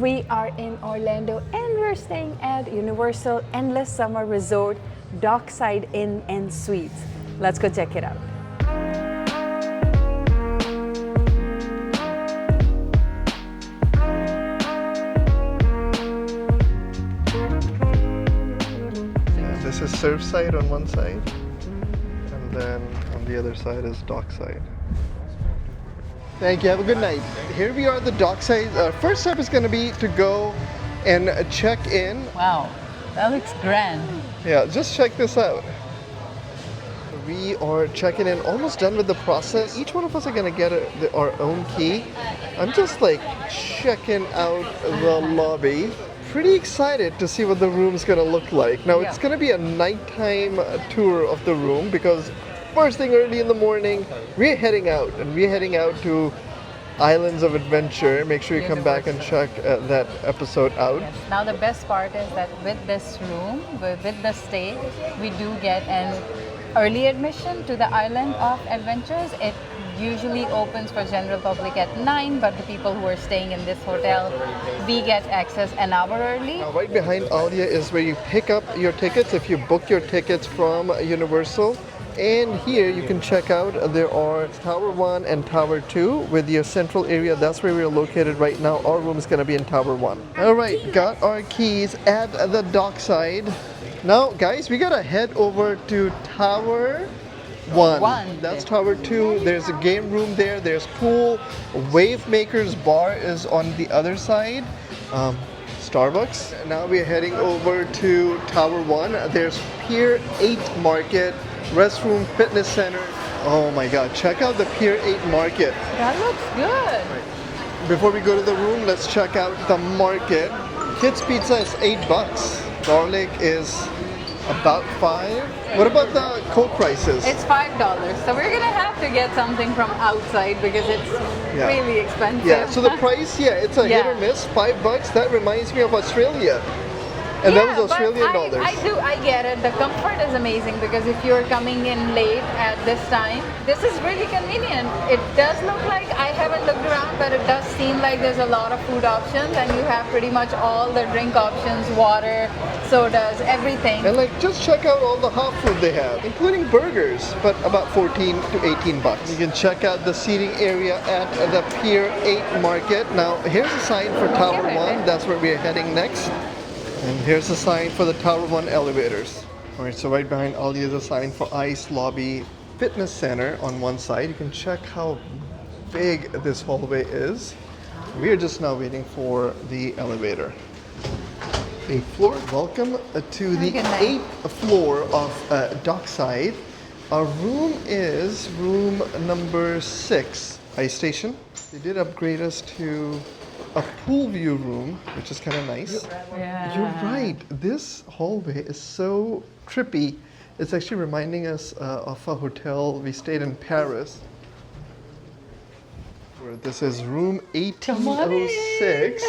We are in Orlando and we're staying at Universal Endless Summer Resort, Dockside Inn and Suites. Let's go check it out. This is Surfside on one side, and then on the other side is Dockside. Thank you. Have a good night. Here we are at the Dockside. First step is going to be to go and check in. Wow, that looks grand. Yeah, just check this out. We are checking in, almost done with the process. Each one of us are going to get our own key. I'm just like checking out the lobby. Pretty excited to see what the room's going to look like. Now, it's going to be a nighttime tour of the room because first thing early in the morning, we're heading out, and we're heading out to Islands of Adventure. Make sure you come back and check that episode out. Yes. Now the best part is that with this room, with the stay, we do get an early admission to the Island of Adventures. It usually opens for general public at 9, but the people who are staying in this hotel, we get access an hour early. Now right behind Alia is where you pick up your tickets if you book your tickets from Universal. And here you can check out, there are Tower 1 and Tower 2 with your central area. That's where we're located right now. Our room is going to be in Tower 1. All right, got our keys at the dockside. Now, guys, we got to head over to Tower 1. That's Tower 2. There's a game room there. There's pool. Wave Maker's bar is on the other side. Starbucks. Now we're heading over to Tower 1. There's Pier 8 Market. Restroom, fitness center. Oh my god, check out the Pier 8 Market. That looks good. Before we go to the room, let's check out the market. Kids pizza is $8. Garlic is about $5. What about the Coke prices? It's $5. So we're gonna have to get something from outside because it's really expensive. Yeah, so the price, it's a hit or miss, $5. That reminds me of Australia. And that was Australian dollars. I get it. The comfort is amazing because if you're coming in late at this time, this is really convenient. It does look like, I haven't looked around, but it does seem like there's a lot of food options and you have pretty much all the drink options, water, sodas, everything. And like, just check out all the hot food they have, including burgers, but about $14 to $18. You can check out the seating area at the Pier 8 Market. Now, here's a sign for Tower 1. That's where we're heading next. And here's a sign for the Tower 1 elevators. Alright, so right behind Ali is a sign for Ice Lobby Fitness Center on one side. You can check how big this hallway is. We are just now waiting for the elevator. 8th floor. Welcome to the 8th floor of Dockside. Our room is room number 6, Ice Station. They did upgrade us to a pool view room, which is kind of nice. Yeah. You're right. This hallway is so trippy. It's actually reminding us of a hotel we stayed in Paris. This is room 1806.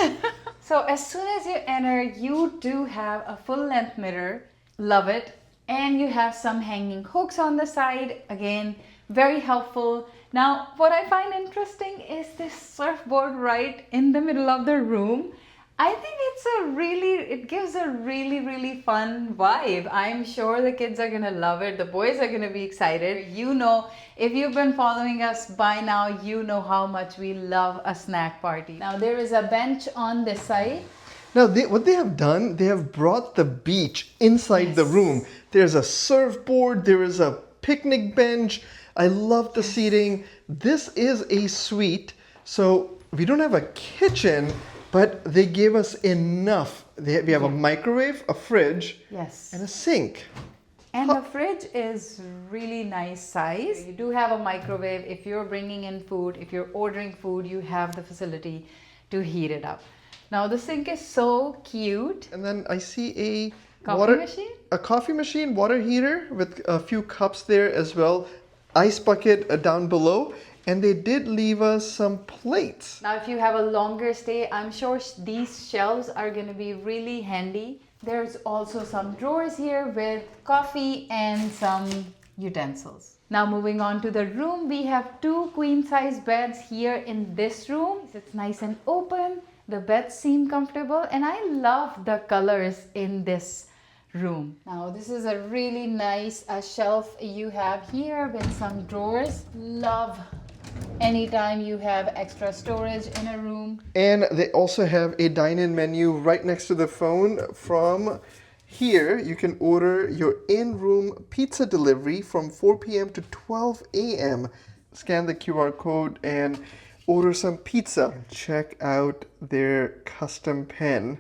So as soon as you enter, you do have a full-length mirror. Love it. And you have some hanging hooks on the side. Again, very helpful. Now, what I find interesting is this surfboard right in the middle of the room. I think it gives a really fun vibe. I'm sure the kids are gonna love it. The boys are gonna be excited. You know, if you've been following us by now, you know how much we love a snack party. Now, there is a bench on this side. Now, what they have done, they have brought the beach inside the room. There's a surfboard, there is a picnic bench. I love the seating. This is a suite, so we don't have a kitchen, but they gave us enough. We have a microwave, a fridge, and a sink. And the fridge is really nice size. You do have a microwave. If you're bringing in food, if you're ordering food, you have the facility to heat it up. Now the sink is so cute. And then I see a coffee machine, water heater with a few cups there as well. Ice bucket down below. And they did leave us some plates. Now if you have a longer stay, I'm sure these shelves are going to be really handy. There's also some drawers here with coffee and some utensils. Now moving on to the room, we have 2 queen size beds here in this room. It's nice and open. The beds seem comfortable and I love the colors in this room. Now this is a really nice shelf you have here with some drawers. Love anytime you have extra storage in a room. And they also have a dine-in menu right next to the phone. From here, you can order your in-room pizza delivery from 4 p.m. to 12 a.m. Scan the QR code and order some pizza. Check out their custom pen.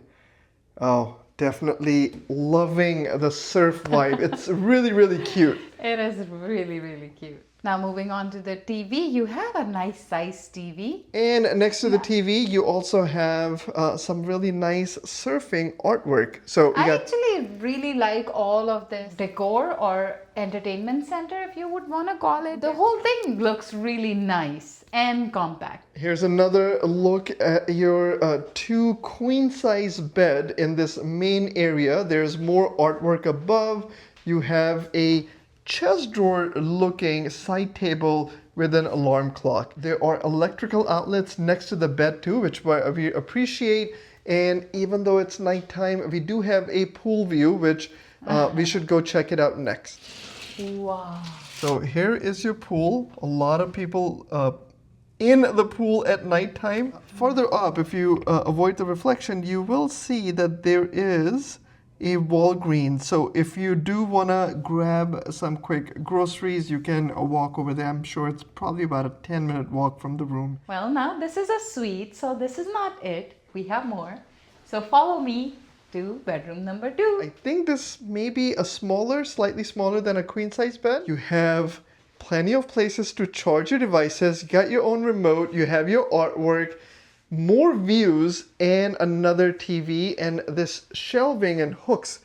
Oh, definitely loving the surf vibe. It's really, really cute. It is really, really cute. Now moving on to the TV, you have a nice size TV. And next to the TV, you also have some really nice surfing artwork. So I actually really like all of this decor or entertainment center, if you would want to call it. The whole thing looks really nice and compact. Here's another look at your two queen size bed in this main area. There's more artwork above. You have a chest drawer looking side table with an alarm clock. There are electrical outlets next to the bed too, which we appreciate. And even though it's nighttime, we do have a pool view, which we should go check it out next. Wow. So here is your pool. A lot of people in the pool at nighttime. Further up, if you avoid the reflection, you will see that there is a Walgreens. So if you do want to grab some quick groceries, you can walk over there. I'm sure it's probably about a 10-minute walk from the room. Well, now this is a suite, so this is not it. We have more. So follow me to bedroom number 2. I think this may be a smaller, slightly smaller than a queen size bed. You have plenty of places to charge your devices. You got your own remote. You have your artwork. More views and another TV, and this shelving and hooks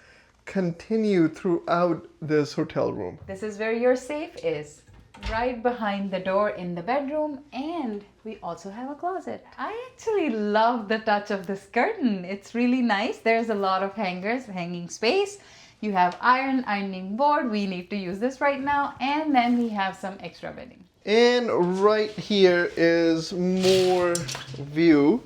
continue throughout this hotel room. This is where your safe is, right behind the door in the bedroom, and we also have a closet. I actually love the touch of this curtain. It's really nice. There's a lot of hangers, hanging space. You have ironing board. We need to use this right now, and then we have some extra bedding. And right here is more view.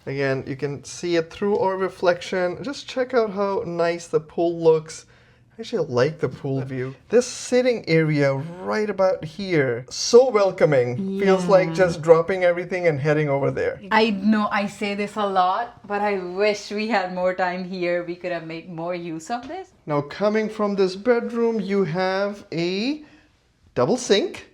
Again, you can see it through our reflection. Just check out how nice the pool looks. I actually like the pool view. This sitting area right about here, so welcoming. Feels like just dropping everything and heading over there. I know I say this a lot, but I wish we had more time here. We could have made more use of this. Now coming from this bedroom, you have a double sink.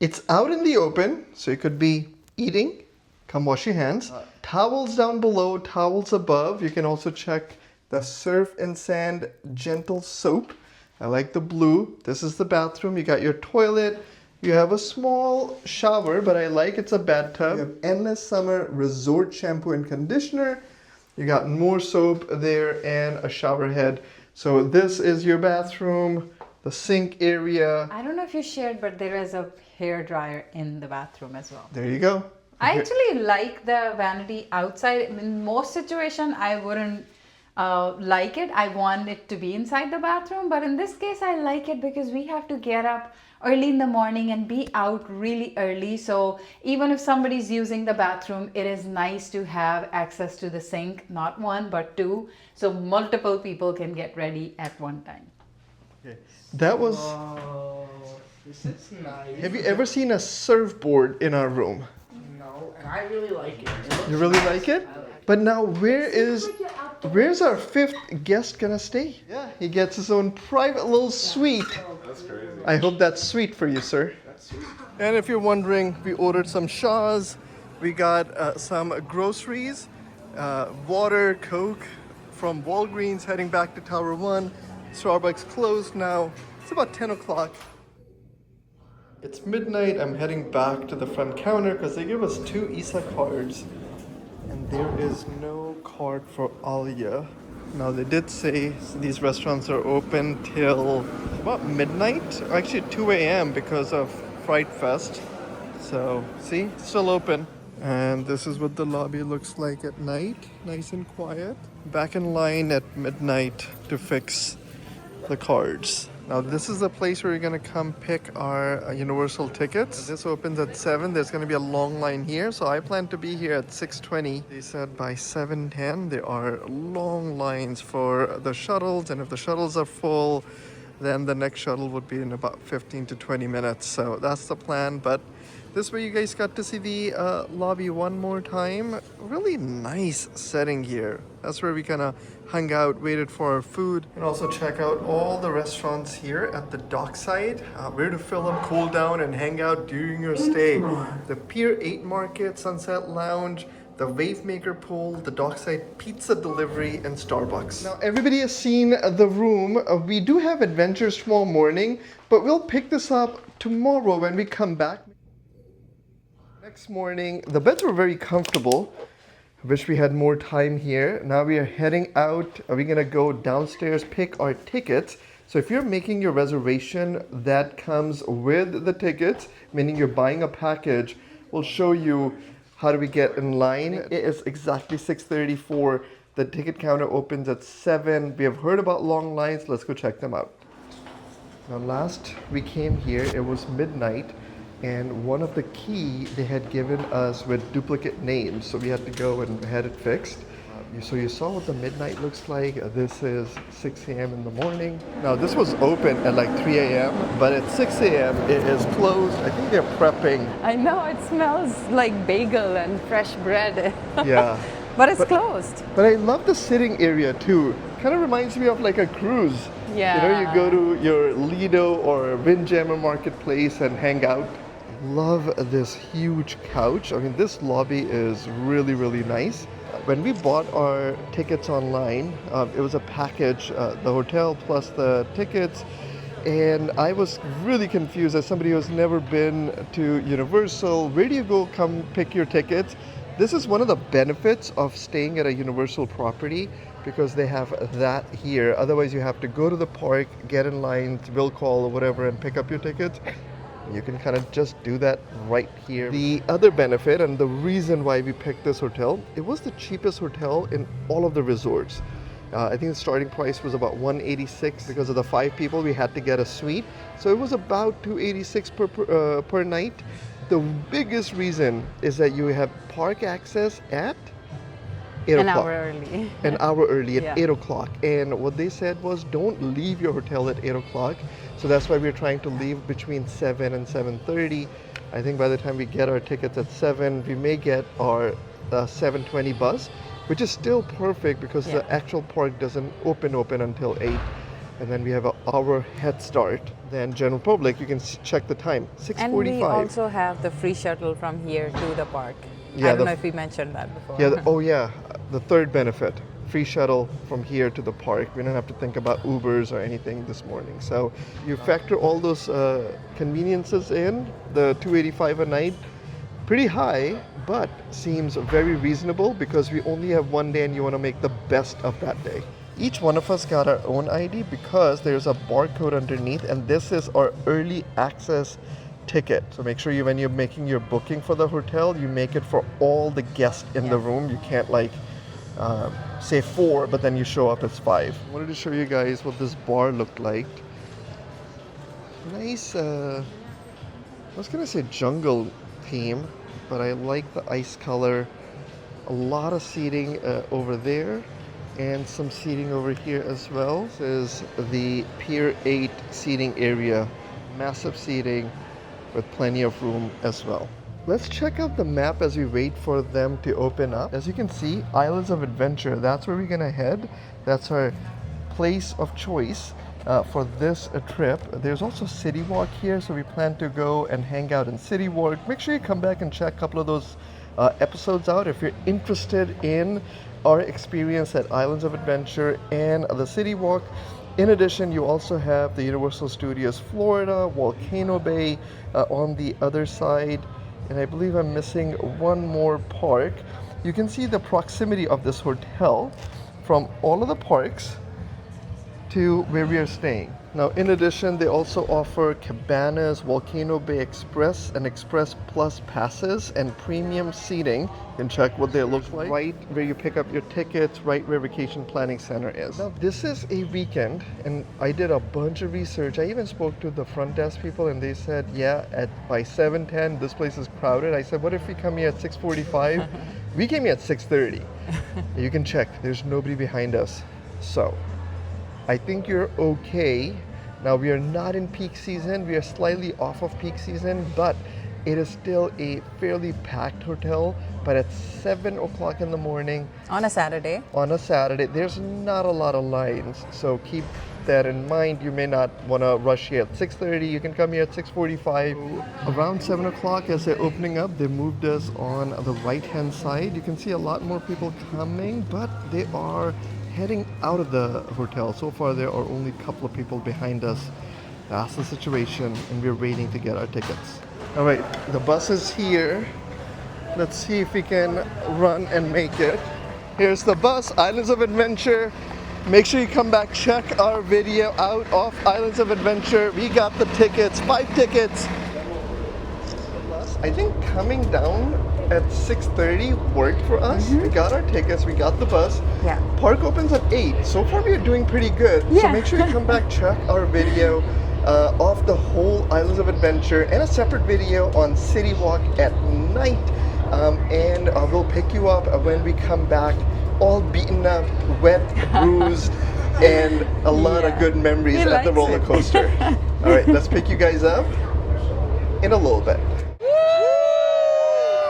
It's out in the open, so you could be eating. Come wash your hands. Towels down below, towels above. You can also check the Surf and Sand Gentle Soap. I like the blue. This is the bathroom. You got your toilet. You have a small shower, but I like it's a bathtub. You have Endless Summer Resort Shampoo and Conditioner. You got more soap there and a shower head. So this is your bathroom, the sink area. I don't know if you shared, but there is a hair dryer in the bathroom as well. There you go. I actually like the vanity outside. In most situations, I wouldn't like it. I want it to be inside the bathroom. But in this case, I like it because we have to get up early in the morning and be out really early. So even if somebody's using the bathroom, it is nice to have access to the sink, not one, but two. So multiple people can get ready at one time. Okay. That was... Oh, this is nice. Have you ever seen a surfboard in our room? No, and I really like it. You really like it? But now where's our 5th guest gonna stay? Yeah, he gets his own private little suite. That's crazy. I hope that's sweet for you, sir. That's sweet. And if you're wondering, we ordered some Shaws. We got some groceries, water, Coke from Walgreens heading back to Tower 1. Starbucks closed now. It's about 10 o'clock. It's midnight. I'm heading back to the front counter because they give us 2 ISA cards. And there is no card for Alia. Now they did say these restaurants are open till about midnight, or actually 2 a.m. because of Fright Fest. So see, still open. And this is what the lobby looks like at night, nice and quiet. Back in line at midnight to fix the cards. Now this is the place where we're gonna come pick our Universal tickets. This opens at 7. There's gonna be a long line here, so I plan to be here at 6:20. They said by 7:10 there are long lines for the shuttles, and if the shuttles are full, then the next shuttle would be in about 15 to 20 minutes. So that's the plan. But this way you guys got to see the lobby one more time. Really nice setting here. That's where we kind of hung out, waited for our food. And also check out all the restaurants here at the Dockside. Where to fill up, cool down, and hang out during your stay. The Pier 8 Market, Sunset Lounge, the Wave Maker Pool, the Dockside Pizza Delivery, and Starbucks. Now everybody has seen the room. We do have adventures tomorrow morning, but we'll pick this up tomorrow when we come back. Next morning, the beds were very comfortable. I wish we had more time here. Now we are heading out. We're gonna go downstairs, pick our tickets. So if you're making your reservation, that comes with the tickets, meaning you're buying a package. We'll show you how do we get in line. It is exactly 6:34. The ticket counter opens at 7. We have heard about long lines. Let's go check them out. Now last we came here, it was midnight. And one of the key they had given us with duplicate names, so we had to go and had it fixed. So you saw what the midnight looks like. This is 6 a.m. in the morning. Now this was open at like 3 a.m., but at 6 a.m. it is closed. I think they're prepping. I know, it smells like bagel and fresh bread. Yeah. But it's closed. But I love the sitting area too. Kind of reminds me of like a cruise. Yeah. You know, you go to your Lido or Windjammer Marketplace and hang out. Love this huge couch. I mean, this lobby is really, really nice. When we bought our tickets online, it was a package, the hotel plus the tickets, and I was really confused as somebody who's never been to Universal. Where do you go come pick your tickets? This is one of the benefits of staying at a Universal property because they have that here. Otherwise, you have to go to the park, get in line, will call or whatever, and pick up your tickets. You can kind of just do that right here. The other benefit and the reason why we picked this hotel, it was the cheapest hotel in all of the resorts. I think the starting price was about $186 because of the 5 people. We had to get a suite, so it was about $286 per night. The biggest reason is that you have park access at 8 An o'clock. hour early. An hour early at Yeah. 8 o'clock. And what they said was don't leave your hotel at 8 o'clock. So that's why we're trying to leave between 7 and 7:30. I think by the time we get our tickets at 7, we may get our 7:20 bus, which is still perfect because the actual park doesn't open until 8. And then we have an hour head start. Then general public, you can check the time, 6:45. And we also have the free shuttle from here to the park. Yeah, I don't know if we mentioned that before. Yeah, the third benefit, free shuttle from here to the park. We don't have to think about Ubers or anything this morning. So you factor all those conveniences in, the $285 a night, pretty high, but seems very reasonable because we only have one day and you want to make the best of that day. Each one of us got our own ID because there's a barcode underneath, and this is our early access ticket. So make sure when you're making your booking for the hotel, you make it for all the guests in the room. You can't like say 4, but then you show up as 5. I wanted to show you guys what this bar looked like. Nice, I was gonna say jungle theme, but I like the ice color. A lot of seating over there and some seating over here as well. This is the Pier 8 seating area. Massive seating with plenty of room as well. Let's check out the map as we wait for them to open up. As you can see, Islands of Adventure, that's where we're gonna head. That's our place of choice for this trip. There's also City Walk here, so we plan to go and hang out in City Walk. Make sure you come back and check a couple of those episodes out if you're interested in our experience at Islands of Adventure and the City Walk. In addition, you also have the Universal Studios Florida, Volcano Bay on the other side, and I believe I'm missing one more park. You can see the proximity of this hotel from all of the parks to where we are staying. Now, in addition, they also offer cabanas, Volcano Bay Express, and Express Plus passes, and premium seating. You can check what they look like. Right where you pick up your tickets, right where Vacation Planning Center is. Now, this is a weekend, and I did a bunch of research. I even spoke to the front desk people, and they said, yeah, by 7:10, this place is crowded. I said, what if we come here at 6:45? We came here at 6:30. You can check. There's nobody behind us. So, I think you're okay. Now, we are not in peak season. We are slightly off of peak season, but it is still a fairly packed hotel. But at 7 o'clock in the morning On a Saturday. there's not a lot of lines. So keep that in mind. You may not want to rush here at 6:30. You can come here at 6:45. Around 7 o'clock, as they're opening up, they moved us on the right-hand side. You can see a lot more people coming, but they are heading out of the hotel. So far, there are only a couple of people behind us. That's the situation, and we're waiting to get our tickets. All right, the bus is here. Let's see if we can run and make it. Here's the bus, Islands of Adventure. Make sure you come back, check our video out of Islands of Adventure. We got the tickets, 5 tickets. I think coming down at 6:30 worked for us. We got our tickets, we got the bus. Yeah. Park opens at 8. So far we are doing pretty good. So Yeah. make sure you come back, check our video of the whole Islands of Adventure and a separate video on City Walk at night. And we'll pick you up when we come back, all beaten up, wet, bruised, and a lot of good memories He at the likes roller it. coaster. All right, let's pick you guys up in a little bit.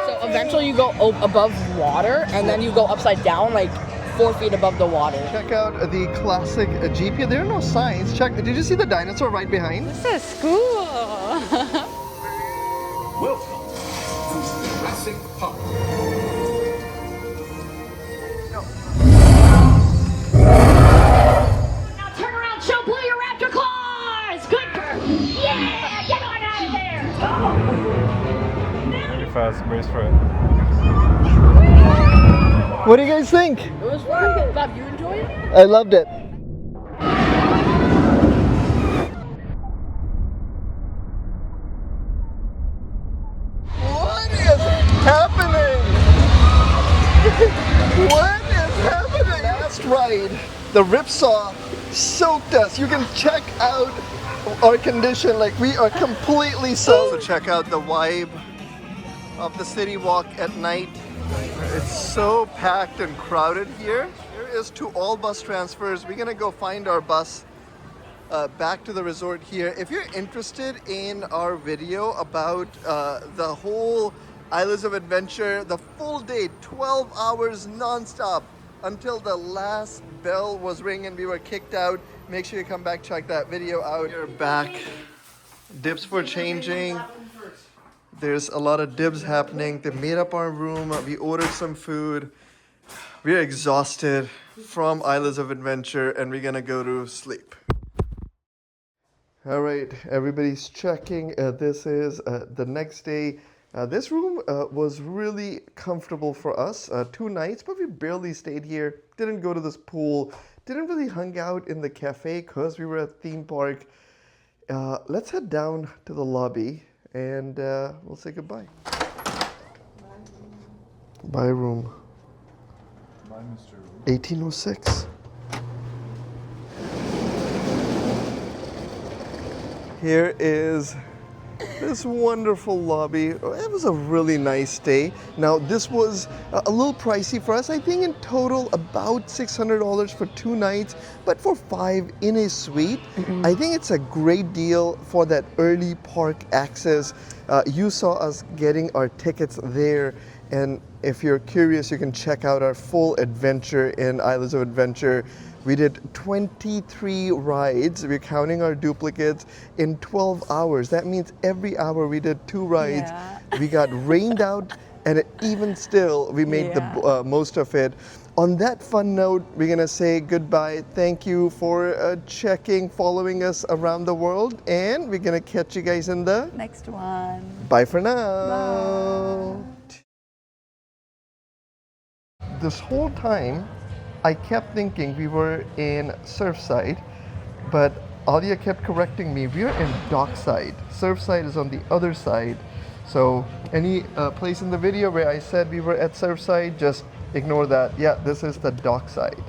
So eventually you go above water, and then you go upside down, like 4 feet above the water. Check out the classic Jeep. There are no signs. Check. Did you see the dinosaur right behind? This is cool. Welcome to Jurassic Park. Now turn around, show Blue your raptor claws! Good girl! Yeah! Get on out of there! Really fast, brace for it. What do you guys think? It was fun. Bob, you enjoy it? I loved it. What is happening? What is happening? Last ride, the ripsaw soaked us. You can check out our condition, like we are completely soaked. So check out the vibe of the city walk at night. It's so packed and crowded here. Here is to all bus transfers. We're gonna go find our bus back to the resort here. If you're interested in our video about the whole Islands of Adventure, the full day, 12 hours non-stop until the last bell was ringing, we were kicked out. Make sure you come back, check that video out. We're back. Dips for changing. There's a lot of dibs happening. They made up our room. We ordered some food. We're exhausted from Islands of Adventure, and we're gonna go to sleep. All right, everybody's checking. This is the next day. This room was really comfortable for us. 2 nights, but we barely stayed here. Didn't go to this pool. Didn't really hang out in the cafe because we were at theme park. Let's head down to the lobby and we'll say goodbye. Bye, room. Bye, Mr. 1806. Here is this wonderful lobby. It was a really nice stay. Now, this was a little pricey for us. I think in total about $600 for 2 nights, but for 5 in a suite, I think it's a great deal for that early park access. You saw us getting our tickets there, and if you're curious, you can check out our full adventure in Islands of Adventure. We did 23 rides, we're counting our duplicates, in 12 hours. That means every hour we did 2 rides. Yeah. We got rained out, and even still, we made the most of it. On that fun note, we're gonna say goodbye. Thank you for checking, following us around the world, and we're gonna catch you guys in the Next one. bye for now. This whole time, I kept thinking we were in Surfside, but Alia kept correcting me. We're in Dockside. Surfside is on the other side. So any place in the video where I said we were at Surfside, just ignore that. Yeah, this is the Dockside.